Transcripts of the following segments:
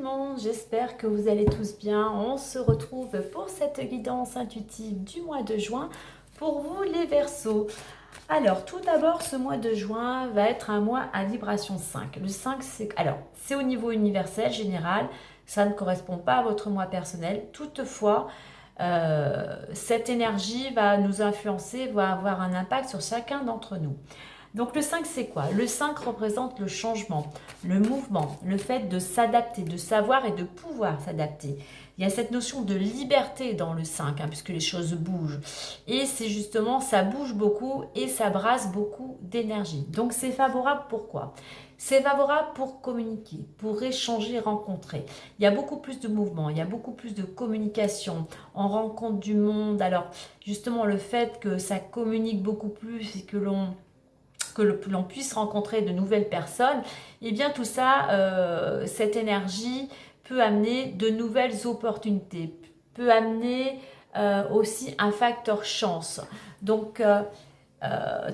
le monde, j'espère que vous allez tous bien. On se retrouve pour cette guidance intuitive du mois de juin pour vous les Verseaux. Alors tout d'abord, ce mois de juin va être un mois à vibration 5. Le 5, c'est au niveau universel, général, ça ne correspond pas à votre mois personnel. Toutefois, cette énergie va nous influencer, va avoir un impact sur chacun d'entre nous. Donc le 5, c'est quoi? Le 5 représente le changement, le mouvement, le fait de s'adapter, de savoir et de pouvoir s'adapter. Il y a cette notion de liberté dans le 5, puisque les choses bougent. Et c'est justement, ça bouge beaucoup et ça brasse beaucoup d'énergie. Donc c'est favorable pourquoi? C'est favorable pour communiquer, pour échanger, rencontrer. Il y a beaucoup plus de mouvement, il y a beaucoup plus de communication. On rencontre du monde. Alors justement, le fait que ça communique beaucoup plus et que l'on puisse rencontrer de nouvelles personnes, et bien tout ça, cette énergie peut amener de nouvelles opportunités, peut amener aussi un facteur chance. Donc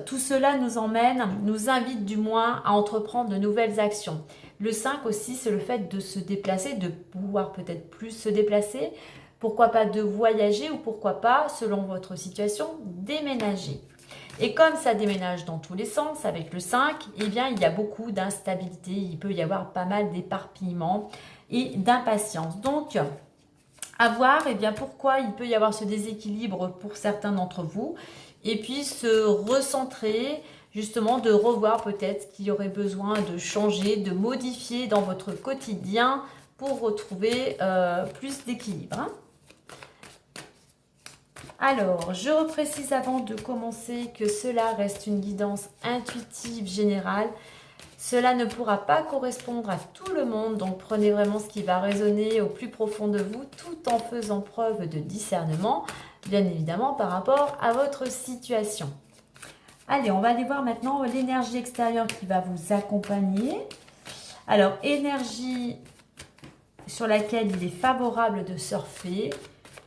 tout cela nous invite du moins à entreprendre de nouvelles actions. Le 5 aussi, c'est le fait de se déplacer, de pouvoir peut-être plus se déplacer, pourquoi pas de voyager ou pourquoi pas, selon votre situation, déménager. Et comme ça déménage dans tous les sens avec le 5, eh bien, il y a beaucoup d'instabilité, il peut y avoir pas mal d'éparpillement et d'impatience. Donc, à voir eh bien, pourquoi il peut y avoir ce déséquilibre pour certains d'entre vous, et puis se recentrer, justement de revoir peut-être qu'il y aurait besoin de changer, de modifier dans votre quotidien pour retrouver plus d'équilibre. Alors, je reprécise avant de commencer que cela reste une guidance intuitive générale. Cela ne pourra pas correspondre à tout le monde, donc prenez vraiment ce qui va résonner au plus profond de vous tout en faisant preuve de discernement, bien évidemment par rapport à votre situation. Allez, on va aller voir maintenant l'énergie extérieure qui va vous accompagner. Alors, énergie sur laquelle il est favorable de surfer,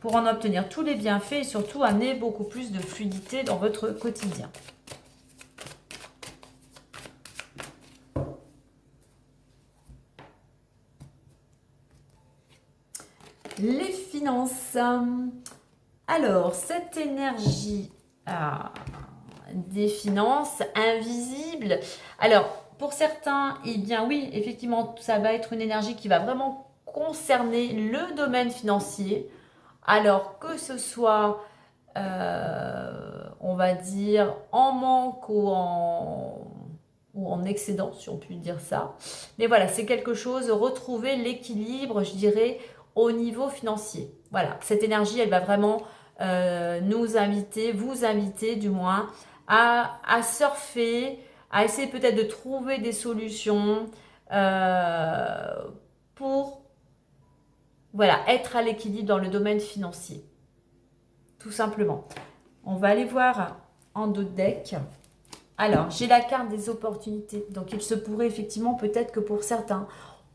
pour en obtenir tous les bienfaits et surtout amener beaucoup plus de fluidité dans votre quotidien. Les finances. Alors, cette énergie des finances invisibles. Alors, pour certains, eh bien oui, effectivement, ça va être une énergie qui va vraiment concerner le domaine financier. Alors que ce soit, on va dire, en manque ou en excédent, si on peut dire ça. Mais voilà, c'est quelque chose, retrouver l'équilibre, je dirais, au niveau financier. Voilà, cette énergie, elle va vraiment nous inviter, vous inviter du moins, à surfer, à essayer peut-être de trouver des solutions pour voilà, être à l'équilibre dans le domaine financier. Tout simplement. On va aller voir en d'autres decks. Alors, j'ai la carte des opportunités. Donc, il se pourrait effectivement peut-être que pour certains,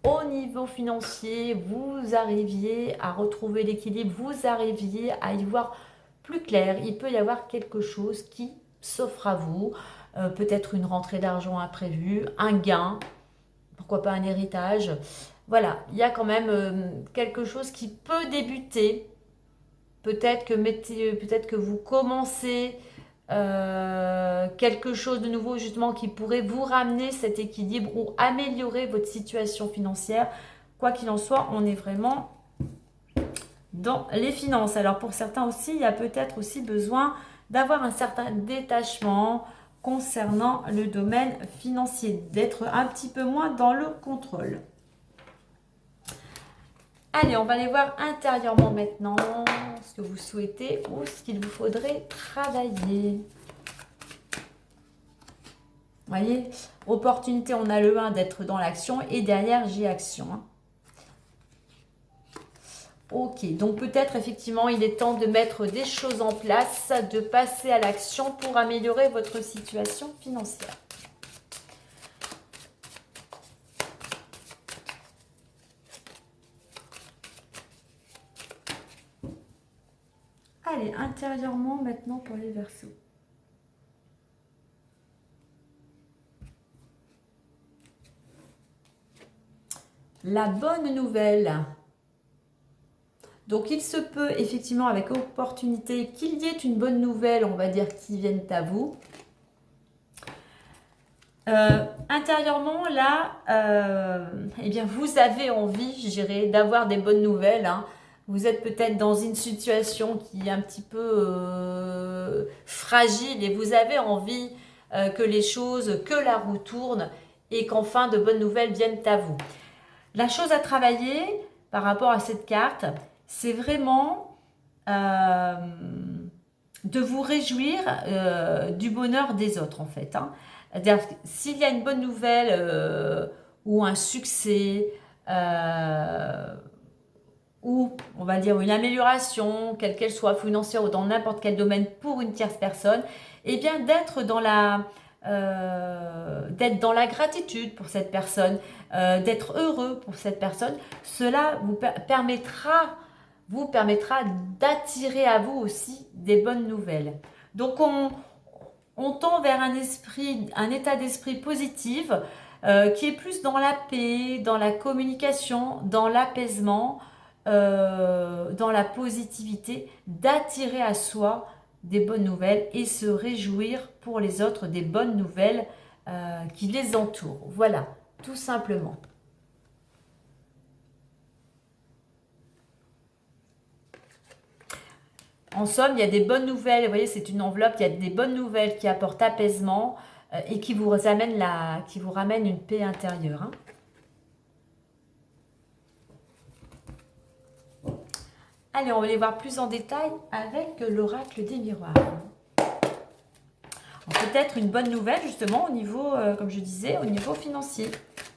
au niveau financier, vous arriviez à retrouver l'équilibre, vous arriviez à y voir plus clair. Il peut y avoir quelque chose qui s'offre à vous. Peut-être une rentrée d'argent imprévue, un gain, pourquoi pas un héritage. Voilà, il y a quand même quelque chose qui peut débuter. Peut-être que vous commencez quelque chose de nouveau justement qui pourrait vous ramener cet équilibre ou améliorer votre situation financière. Quoi qu'il en soit, on est vraiment dans les finances. Alors pour certains aussi, il y a peut-être aussi besoin d'avoir un certain détachement concernant le domaine financier, d'être un petit peu moins dans le contrôle. Allez, on va aller voir intérieurement maintenant ce que vous souhaitez ou ce qu'il vous faudrait travailler. Vous voyez, opportunité, on a le 1 d'être dans l'action et derrière, j'ai action. Ok, donc peut-être effectivement, il est temps de mettre des choses en place, de passer à l'action pour améliorer votre situation financière. Allez, intérieurement maintenant pour les Verseaux. la bonne nouvelle. Donc, il se peut effectivement avec opportunité qu'il y ait une bonne nouvelle, on va dire, qui vienne à vous. Intérieurement, là, eh bien, vous avez envie, je dirais, d'avoir des bonnes nouvelles. Hein. Vous êtes peut-être dans une situation qui est un petit peu fragile et vous avez envie que les choses, que la roue tourne et qu'enfin de bonnes nouvelles viennent à vous. La chose à travailler par rapport à cette carte, c'est vraiment de vous réjouir du bonheur des autres en fait. Hein. C'est-à-dire s'il y a une bonne nouvelle ou un succès ou on va dire une amélioration, quelle qu'elle soit financière ou dans n'importe quel domaine pour une tierce personne, eh bien d'être dans la gratitude pour cette personne, d'être heureux pour cette personne, cela vous permettra d'attirer à vous aussi des bonnes nouvelles. Donc on tend vers un état d'esprit positif qui est plus dans la paix, dans la communication, dans l'apaisement, dans la positivité, d'attirer à soi des bonnes nouvelles et se réjouir pour les autres des bonnes nouvelles qui les entourent. Voilà, tout simplement. En somme, il y a des bonnes nouvelles, vous voyez, c'est une enveloppe, il y a des bonnes nouvelles qui apportent apaisement et qui vous ramènent une paix intérieure. Hein. Allez, on va les voir plus en détail avec l'oracle des miroirs. Peut-être une bonne nouvelle justement au niveau, comme je disais, au niveau financier.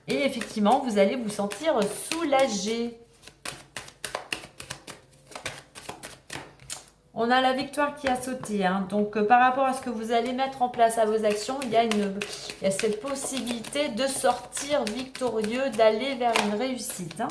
Et effectivement, vous allez vous sentir soulagé. On a la victoire qui a sauté. Hein. Donc, par rapport à ce que vous allez mettre en place à vos actions, il y a cette possibilité de sortir victorieux, d'aller vers une réussite. Hein.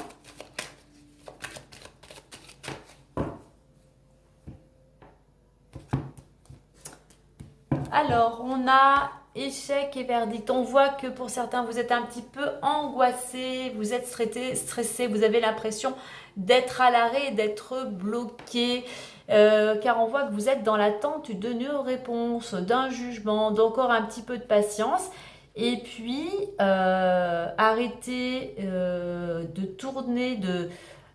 Alors, on a échec et verdict. On voit que pour certains, vous êtes un petit peu angoissé, vous êtes stressé, vous avez l'impression d'être à l'arrêt, d'être bloqué, car on voit que vous êtes dans l'attente d'une réponse, d'un jugement, d'encore un petit peu de patience. Et puis, arrêtez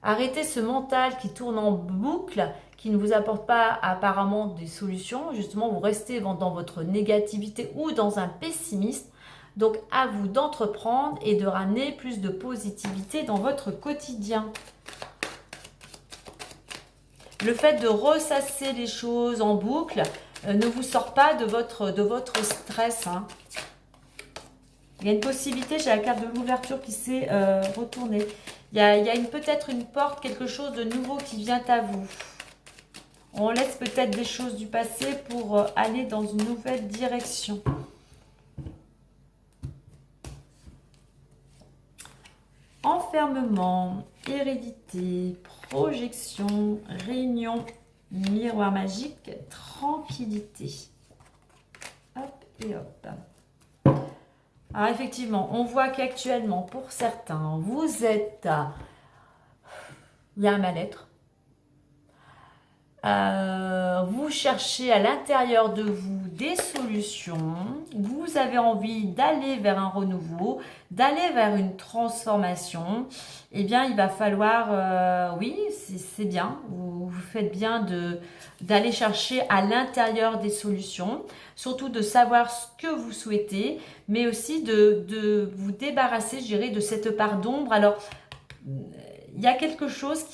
arrêtez ce mental qui tourne en boucle, qui ne vous apporte pas apparemment des solutions. Justement, vous restez dans votre négativité ou dans un pessimisme. Donc, à vous d'entreprendre et de ramener plus de positivité dans votre quotidien. Le fait de ressasser les choses en boucle ne vous sort pas de votre stress. Hein. Il y a une possibilité, j'ai la carte de l'ouverture qui s'est retournée. Il y a peut-être une porte, quelque chose de nouveau qui vient à vous. On laisse peut-être des choses du passé pour aller dans une nouvelle direction. Enfermement, hérédité, projection, réunion, miroir magique, tranquillité. Hop et hop. Alors effectivement, on voit qu'actuellement, pour certains, il y a un mal-être. Vous cherchez à l'intérieur de vous des solutions. Vous avez envie d'aller vers un renouveau, d'aller vers une transformation. Eh bien, il va falloir, oui, c'est bien. Vous faites bien d'aller chercher à l'intérieur des solutions. Surtout de savoir ce que vous souhaitez, mais aussi de vous débarrasser, je dirais, de cette part d'ombre. Alors, il y a quelque chose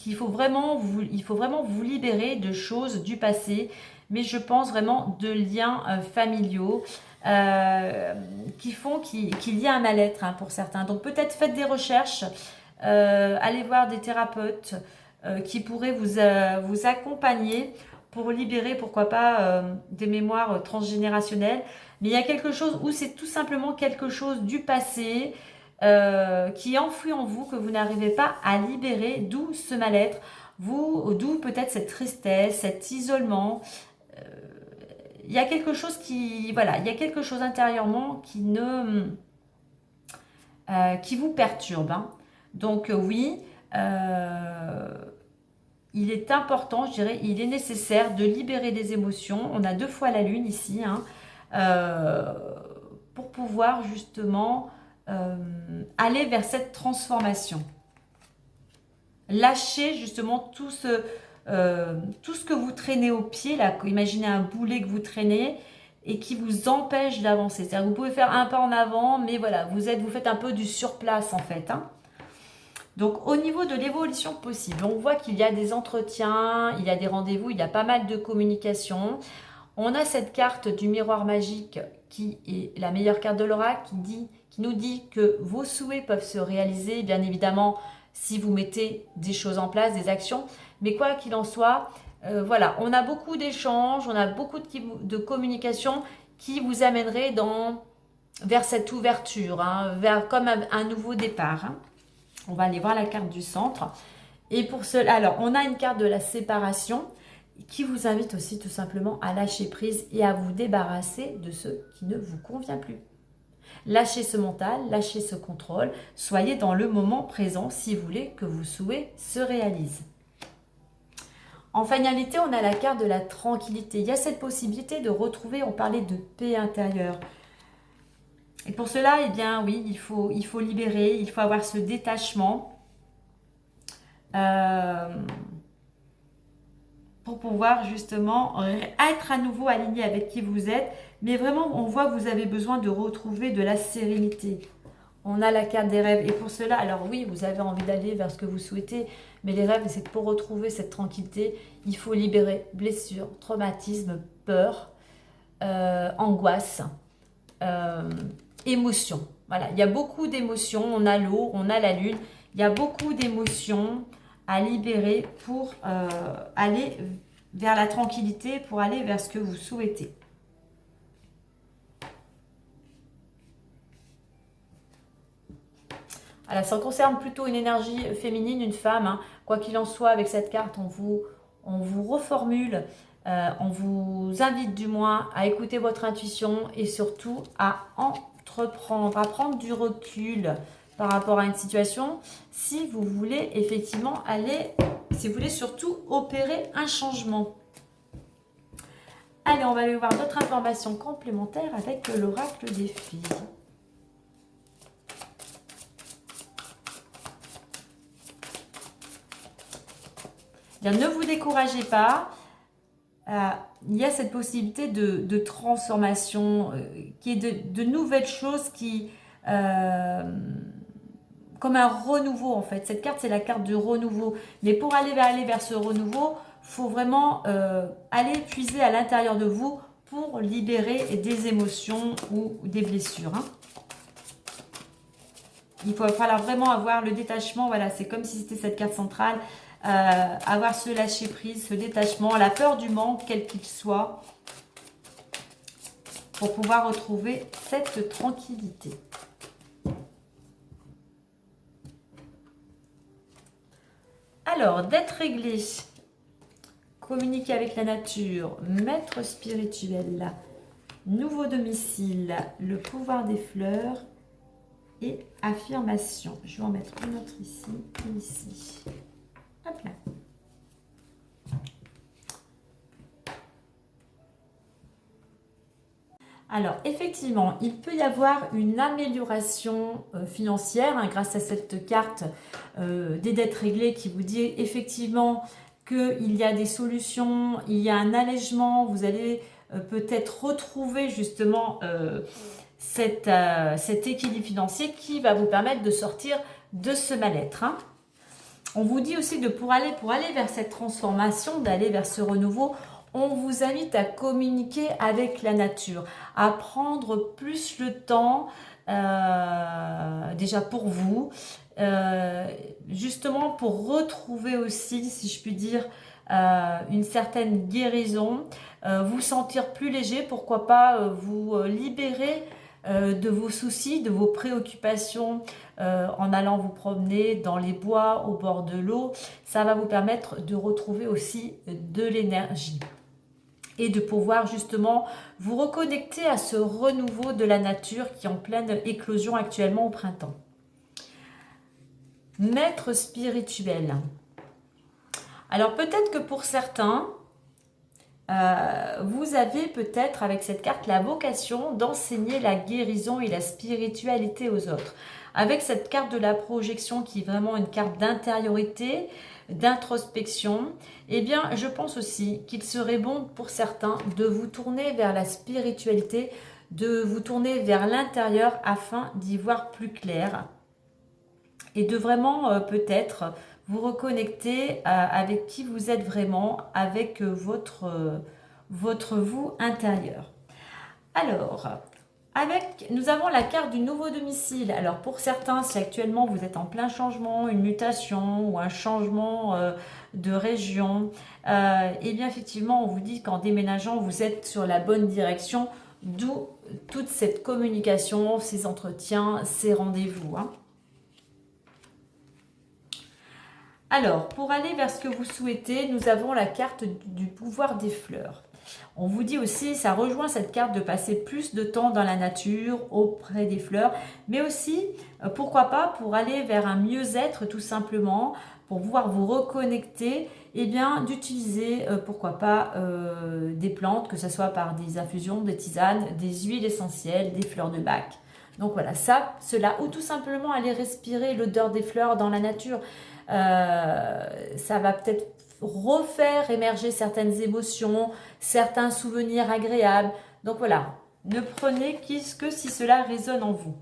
il faut vraiment vous libérer de choses du passé, mais je pense vraiment de liens familiaux qui font qu'il y a un mal-être hein, pour certains. Donc peut-être faites des recherches, allez voir des thérapeutes qui pourraient vous accompagner pour libérer, pourquoi pas, des mémoires transgénérationnelles. Mais il y a quelque chose où c'est tout simplement quelque chose du passé qui est enfoui en vous, que vous n'arrivez pas à libérer, d'où ce mal-être, d'où peut-être cette tristesse, cet isolement. Il y a quelque chose il y a quelque chose intérieurement qui ne qui vous perturbent, hein. Donc oui, il est important, je dirais, il est nécessaire de libérer des émotions. On a 2 fois la lune ici, hein, pour pouvoir justement aller vers cette transformation. Lâchez justement tout ce que vous traînez au pied, là. Imaginez un boulet que vous traînez et qui vous empêche d'avancer. C'est-à-dire que vous pouvez faire un pas en avant, mais voilà, vous faites un peu du surplace en fait, hein. Donc au niveau de l'évolution possible, on voit qu'il y a des entretiens, il y a des rendez-vous, il y a pas mal de communication. On a cette carte du miroir magique qui est la meilleure carte de l'oracle, qui nous dit que vos souhaits peuvent se réaliser, bien évidemment, si vous mettez des choses en place, des actions. Mais quoi qu'il en soit, voilà, on a beaucoup d'échanges, on a beaucoup de communication qui vous amènerait vers cette ouverture, hein, vers comme un nouveau départ, hein. On va aller voir la carte du centre. Et pour cela, alors, on a une carte de la séparation qui vous invite aussi tout simplement à lâcher prise et à vous débarrasser de ce qui ne vous convient plus. Lâchez ce mental, lâchez ce contrôle, soyez dans le moment présent si vous voulez que vos souhaits se réalisent. En finalité, on a la carte de la tranquillité. Il y a cette possibilité de retrouver, on parlait de paix intérieure. Et pour cela, eh bien oui, il faut libérer, il faut avoir ce détachement pour pouvoir justement être à nouveau aligné avec qui vous êtes. Mais vraiment, on voit que vous avez besoin de retrouver de la sérénité. On a la carte des rêves. Et pour cela, alors oui, vous avez envie d'aller vers ce que vous souhaitez, mais les rêves, c'est que pour retrouver cette tranquillité, il faut libérer blessures, traumatismes, peur, angoisse, émotions. Voilà, il y a beaucoup d'émotions. On a l'eau, on a la lune. Il y a beaucoup d'émotions à libérer pour aller vers la tranquillité, pour aller vers ce que vous souhaitez. Voilà, ça concerne plutôt une énergie féminine, une femme, hein. Quoi qu'il en soit, avec cette carte, on vous reformule, on vous invite du moins à écouter votre intuition et surtout à entreprendre, à prendre du recul par rapport à une situation si vous voulez effectivement si vous voulez surtout opérer un changement. Allez, on va aller voir d'autres informations complémentaires avec l'oracle des filles. Bien, ne vous découragez pas. Il y a cette possibilité de transformation, qui est de nouvelles choses comme un renouveau en fait. Cette carte, c'est la carte du renouveau. Mais pour aller vers ce renouveau, il faut vraiment aller puiser à l'intérieur de vous pour libérer des émotions ou des blessures, hein. Il va falloir vraiment avoir le détachement. Voilà, c'est comme si c'était cette carte centrale. Avoir ce lâcher prise, ce détachement, la peur du manque, quel qu'il soit, pour pouvoir retrouver cette tranquillité. Alors, d'être réglé, communiquer avec la nature, maître spirituel, nouveau domicile, le pouvoir des fleurs et affirmation. Je vais en mettre une autre ici et ici. Hop là. Alors, effectivement, il peut y avoir une amélioration financière, hein, grâce à cette carte des dettes réglées qui vous dit effectivement qu'il y a des solutions, il y a un allègement, vous allez peut-être retrouver justement cet équilibre financier qui va vous permettre de sortir de ce mal-être, hein. On vous dit aussi pour aller vers cette transformation, d'aller vers ce renouveau, on vous invite à communiquer avec la nature, à prendre plus le temps, déjà pour vous, justement pour retrouver aussi, si je puis dire, une certaine guérison, vous sentir plus léger, pourquoi pas vous libérer de vos soucis, de vos préoccupations en allant vous promener dans les bois, au bord de l'eau. Ça va vous permettre de retrouver aussi de l'énergie et de pouvoir justement vous reconnecter à ce renouveau de la nature qui est en pleine éclosion actuellement au printemps. maître spirituel. Alors peut-être que pour certains, vous avez peut-être avec cette carte la vocation d'enseigner la guérison et la spiritualité aux autres. Avec cette carte de la projection qui est vraiment une carte d'intériorité, d'introspection, eh bien je pense aussi qu'il serait bon pour certains de vous tourner vers la spiritualité, de vous tourner vers l'intérieur afin d'y voir plus clair et de vraiment peut-être vous reconnecter avec qui vous êtes vraiment, avec votre vous intérieur. Alors, nous avons la carte du nouveau domicile. Alors pour certains, si actuellement vous êtes en plein changement, une mutation ou un changement de région, et bien effectivement on vous dit qu'en déménageant vous êtes sur la bonne direction, d'où toute cette communication, ces entretiens, ces rendez-vous. Alors, pour aller vers ce que vous souhaitez, nous avons la carte du pouvoir des fleurs. On vous dit aussi, ça rejoint cette carte de passer plus de temps dans la nature, auprès des fleurs, mais aussi, pourquoi pas, pour aller vers un mieux-être tout simplement, pour pouvoir vous reconnecter, et bien d'utiliser, pourquoi pas, des plantes, que ce soit par des infusions, des tisanes, des huiles essentielles, des fleurs de bac. Donc voilà, cela, ou tout simplement aller respirer l'odeur des fleurs dans la nature. Ça va peut-être refaire émerger certaines émotions, certains souvenirs agréables. Donc voilà, ne prenez que si cela résonne en vous.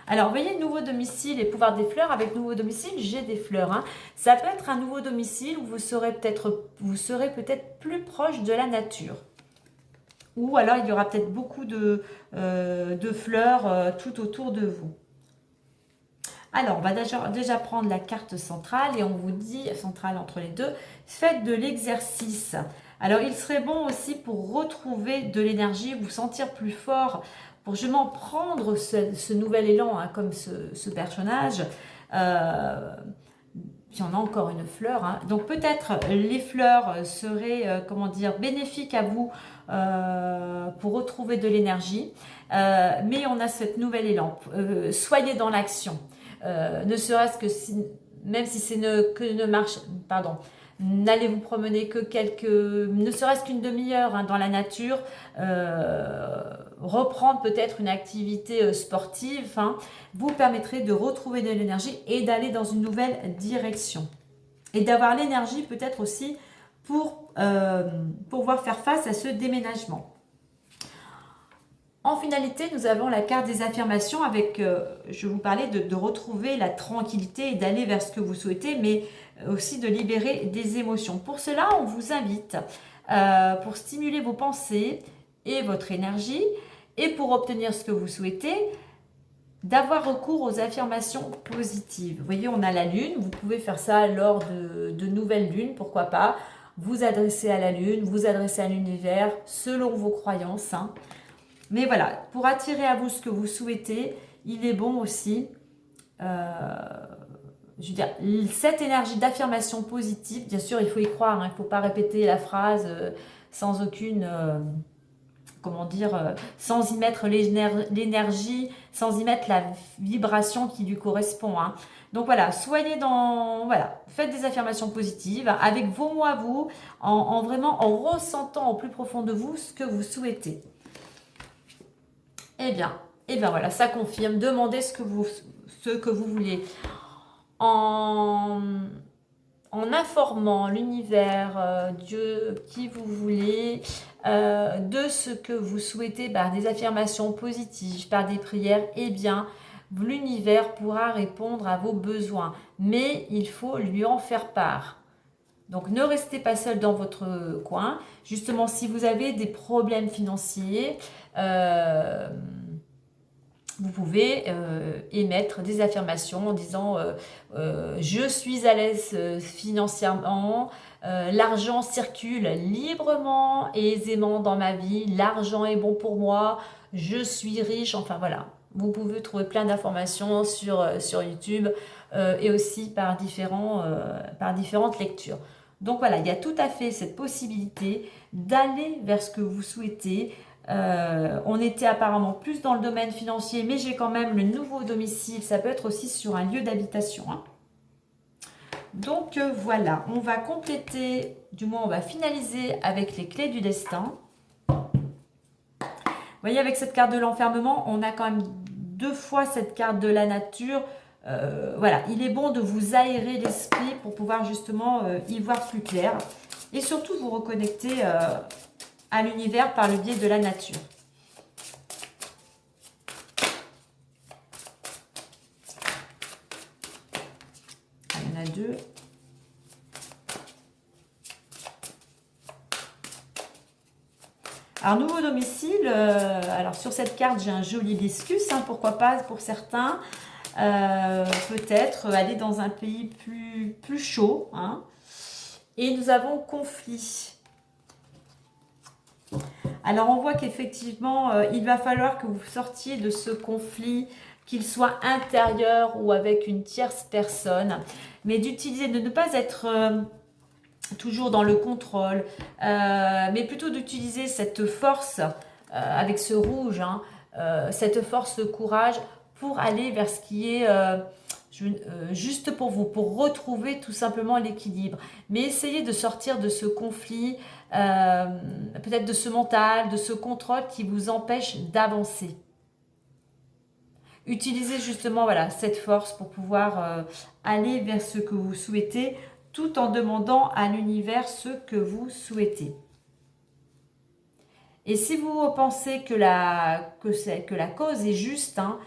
Alors, vous voyez, nouveau domicile et pouvoir des fleurs. Avec nouveau domicile, j'ai des fleurs. Ça peut être un nouveau domicile où vous serez peut-être plus proche de la nature. Ou alors, il y aura peut-être beaucoup de fleurs tout autour de vous. Alors, on va déjà prendre la carte centrale et on vous dit, centrale entre les deux, faites de l'exercice. Alors, il serait bon aussi pour retrouver de l'énergie, vous sentir plus fort, pour justement prendre ce nouvel élan, comme ce personnage. Puis on a encore une fleur. Donc, peut-être les fleurs seraient, comment dire, bénéfiques à vous pour retrouver de l'énergie. Mais on a cette nouvel élan. Soyez dans l'action. Ne serait-ce que même si c'est que ne marche, pardon, n'allez vous promener que ne serait-ce qu'une demi-heure dans la nature, reprendre peut-être une activité sportive, vous permettrait de retrouver de l'énergie et d'aller dans une nouvelle direction. Et d'avoir l'énergie peut-être aussi pour pouvoir faire face à ce déménagement. En finalité, nous avons la carte des affirmations avec, je vous parlais de retrouver la tranquillité et d'aller vers ce que vous souhaitez, mais aussi de libérer des émotions. Pour cela, on vous invite, pour stimuler vos pensées et votre énergie, et pour obtenir ce que vous souhaitez, d'avoir recours aux affirmations positives. Vous voyez, on a la lune, vous pouvez faire ça lors de nouvelles lunes, pourquoi pas, vous adresser à la lune, vous adresser à l'univers, selon vos croyances, Mais voilà, pour attirer à vous ce que vous souhaitez, il est bon aussi, je veux dire, cette énergie d'affirmation positive, bien sûr, il faut y croire, il ne faut pas répéter la phrase sans aucune, comment dire, sans y mettre l'énergie, sans y mettre la vibration qui lui correspond. Donc voilà, faites des affirmations positives avec vos mots à vous, vraiment en ressentant au plus profond de vous ce que vous souhaitez. Eh bien voilà, ça confirme. Demandez ce que vous voulez. En informant l'univers, Dieu, qui vous voulez, de ce que vous souhaitez par des affirmations positives, par des prières, eh bien, l'univers pourra répondre à vos besoins. Mais il faut lui en faire part. Donc, ne restez pas seul dans votre coin. Justement, si vous avez des problèmes financiers, vous pouvez émettre des affirmations en disant je suis à l'aise financièrement, l'argent circule librement et aisément dans ma vie, l'argent est bon pour moi, je suis riche, enfin voilà. Vous pouvez trouver plein d'informations sur YouTube et aussi par différentes lectures. Donc voilà, il y a tout à fait cette possibilité d'aller vers ce que vous souhaitez, On était apparemment plus dans le domaine financier, mais j'ai quand même le nouveau domicile. Ça peut être aussi sur un lieu d'habitation, hein. Donc voilà, on va compléter, du moins on va finaliser avec les clés du destin. Vous voyez, avec cette carte de l'enfermement, on a quand même 2 fois cette carte de la nature. Voilà, il est bon de vous aérer l'esprit pour pouvoir justement y voir plus clair. Et surtout vous reconnecter à l'univers par le biais de la nature. Il y en a 2. Alors, nouveau domicile, alors sur cette carte, j'ai un joli hibiscus, hein, pourquoi pas pour certains. Peut-être aller dans un pays plus chaud, hein. Et nous avons conflit. Alors, on voit qu'effectivement, il va falloir que vous sortiez de ce conflit, qu'il soit intérieur ou avec une tierce personne, mais d'utiliser, de ne pas être toujours dans le contrôle, mais plutôt d'utiliser cette force avec ce rouge, hein, cette force, ce courage pour aller vers ce qui est juste pour vous, pour retrouver tout simplement l'équilibre. Mais essayez de sortir de ce conflit, peut-être de ce mental, de ce contrôle qui vous empêche d'avancer. Utilisez justement voilà, cette force pour pouvoir aller vers ce que vous souhaitez, tout en demandant à l'univers ce que vous souhaitez. Et si vous pensez que la cause est juste, hein,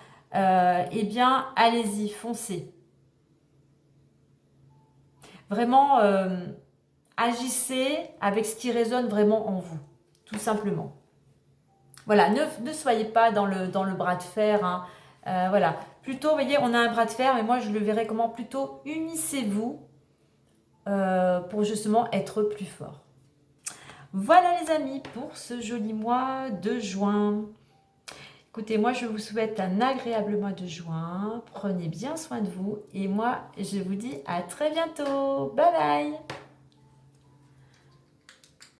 eh bien, allez-y, foncez. Vraiment, agissez avec ce qui résonne vraiment en vous, tout simplement. Voilà, ne soyez pas dans le bras de fer, hein. Voilà, plutôt, vous voyez, on a un bras de fer, mais moi, je le verrais comment plutôt unissez-vous pour justement être plus fort. Voilà les amis pour ce joli mois de juin. Écoutez, moi je vous souhaite un agréable mois de juin. Prenez bien soin de vous et moi je vous dis à très bientôt. Bye bye.